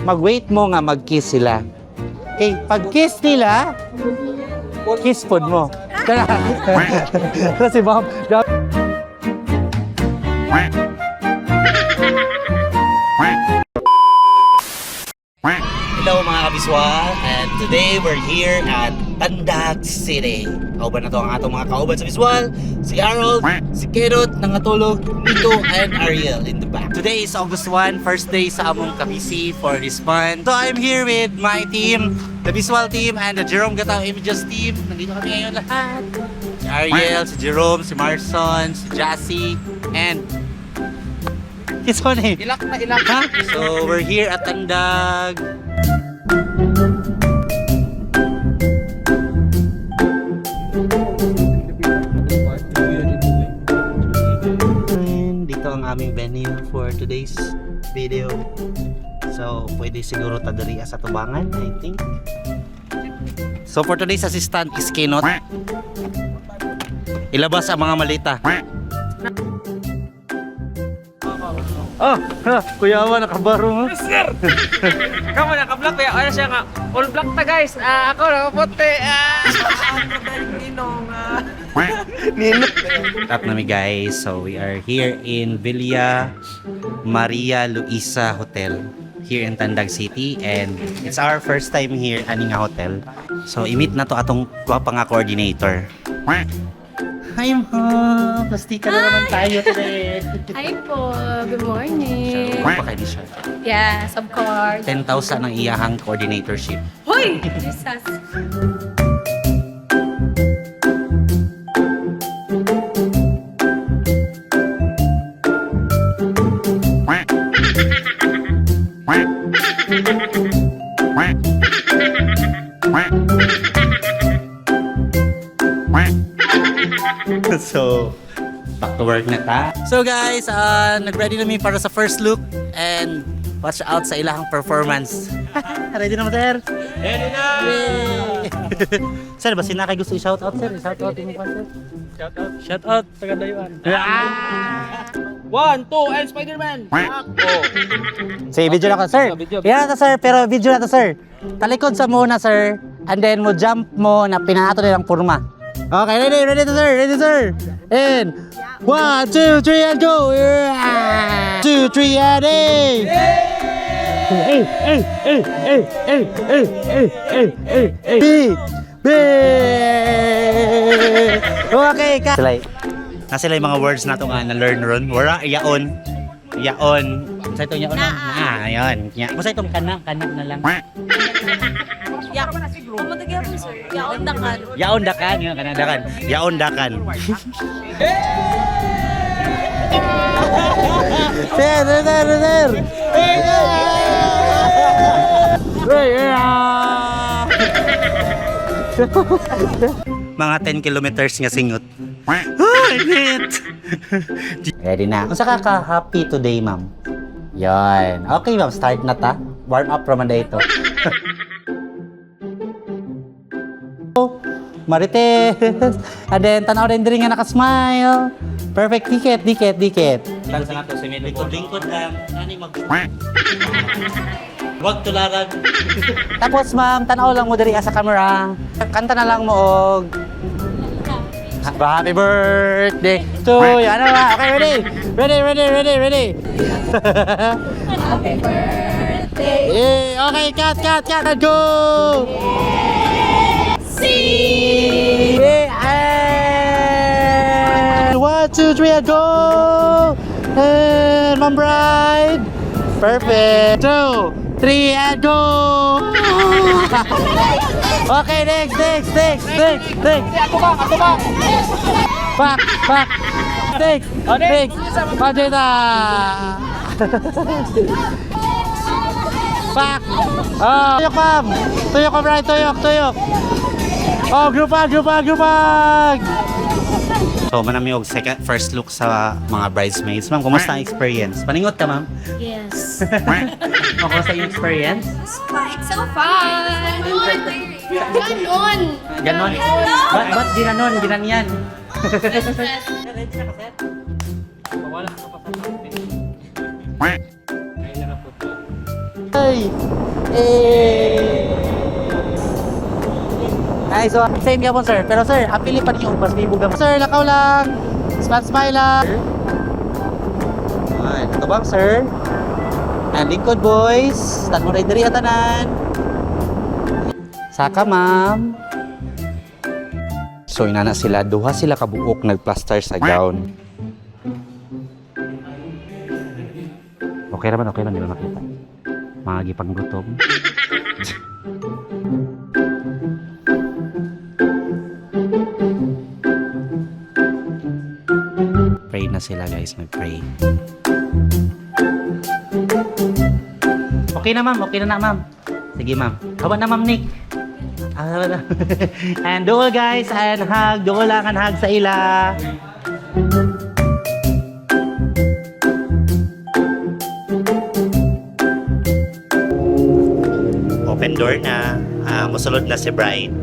mag-wait mo nga mag-kiss sila. Okay, pag-kiss nila, kiss food mo. Kasi ma'am, hello mga kabiswal, and today we're here at Tandag City. Kauban na to ang atong mga kauban sa Biswal, si Harold, si Kerot, nangatulog, Nico, and Ariel in the back. Today is August 1, first day sa among kabisi for this month. So I'm here with my team, the Biswal team and the Jerome Gatao Images team. Nandito kami ngayon lahat. Si Ariel, si Jerome, si Marson, si Jassy, and it's on eh. Ilak na ilak ha. So we're here at Tandag. Dito ang aming venue for today's video. So pwede siguro tadari sa tubangan, I think. So for today's assistant is Kinot. Ilabas ang mga malita. Kuya Awa, nakabaro mo. Sir! Kamu naka-black kaya ano siya nga. All black ta guys. Ako nakaputi. Ninong. Up nami guys. So we are here in Villa Maria Luisa Hotel here in Tandag City, and it's our first time here ani nga hotel. So i-meet na to atong panga coordinator. Hi ma'am! Plastika na naman tayo today. Hi po, good morning. Pa kayo siya. Yes, of course. 10,000 ang iyahang coordinatorship. Hoy! Jesus. So, back to work na ta. So guys, nag-ready na mi para sa first look and watch out sa ilang performance. Ready na mo, sir? Ready na! Sir, ba sina kay gusto i-shout out, sir? I-shout out yung sir. Shout out taga Dayuan. 1, 2, and Spider-Man. Ako. Say, video na ko, sir. Video. Yan na to, sir, pero video na to, sir. Talikod sa muna, sir. And then mo jump mo na pinato nilang purma. Okay, ready to, sir. Ready, sir. And 1, 2, 3, and go. 2, 3, and hey. Okay, ka. Sila yung mga words na ito nga na-learn ron. Wala, yaon. Sa ito yaon na. Ayun. Basta itong kanak na lang. Yaon dakan. Yun, kanadakan. Yaon dakan. Sir. Mga 10 kilometers nga singot. Ready na. Kung saka ka happy today, ma'am? Yan. Okay, ma'am. Start na ta. Warm up naman na ito. Marites. And then, tanaw rin nga nakasmile. Perfect. Dikit. Tal sa nato si Milo. Lingkod lang. Nani mag... Huwag tularag. Tapos, ma'am, tanaw lang mo diri sa camera. Kanta na lang mo og... Happy birthday to you. Ano ba? Okay, ready? Happy birthday. Okay, cut. Go! See! And 1, 2, 3, and go! And Mom Bride. Perfect. 2, 3, and go! Okay, next. Ako ba? Back. Next. Pagdita. Back. Tuyok, ma'am. Tuyok, Mom Bride. Tuyok. Oh, group hug. So, manami og first look sa mga bridesmaids. Ma'am, kumusta ang experience? Paningot ka, ma'am? Yes. Kumusta yung experience? It's so fun. Ganon. Ba't ginanon? Ginanyan? Wala ka pa sa Ay! Ay, so, same ka po, sir. Pero, sir, apili pa niyo. Mas may buga. Sir, lakaw lang. Smile lang. Ay, ito bang, sir? And lingkod, boys. Tanong rin diri atanan. Saka, ma'am. So, inana sila. Duha sila kabuok nagplaster sa gown. Okay naman, di ba makita? Mga gipanggutom. Pray na sila, guys. Nag-pray. Okay na, ma'am. Okay na, ma'am. Sige, ma'am. Hawa na, ma'am Nick. And duol, guys. And hug. Duol lang ang hug sa ila. Open door na. Musulod na si bride.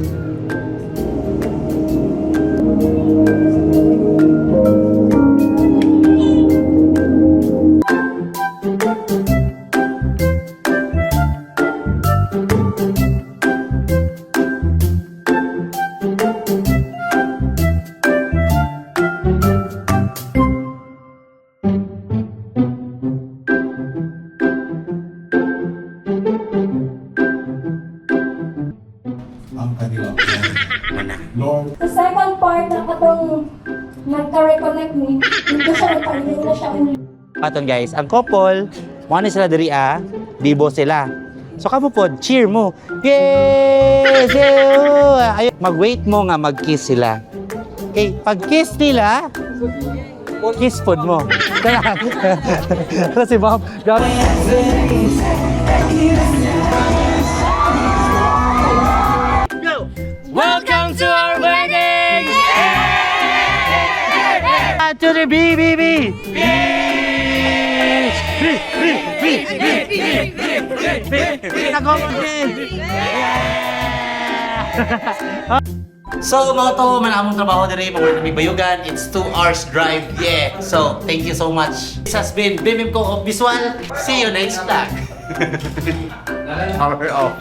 ang kanilang Lord, Sa second part na katong nagka-reconnect ni, dito siya nagpaliw na siya ulit. Paton, guys. Ang couple, mga na sila diri bibo sila. So kamo pod, cheer mo. Yes! Ay, mag-wait mo nga mag-kiss sila. Okay, pag-kiss nila, kiss pod mo. Kaya, kasi ma'am, Go! Welcome to our wedding! to the BBB! So, mga to, manamong trabaho diri, mga bayugan. It's 2 hours drive, yeah. So, thank you so much. This has been Bimim Ko of Visual. See you next vlog. Power off.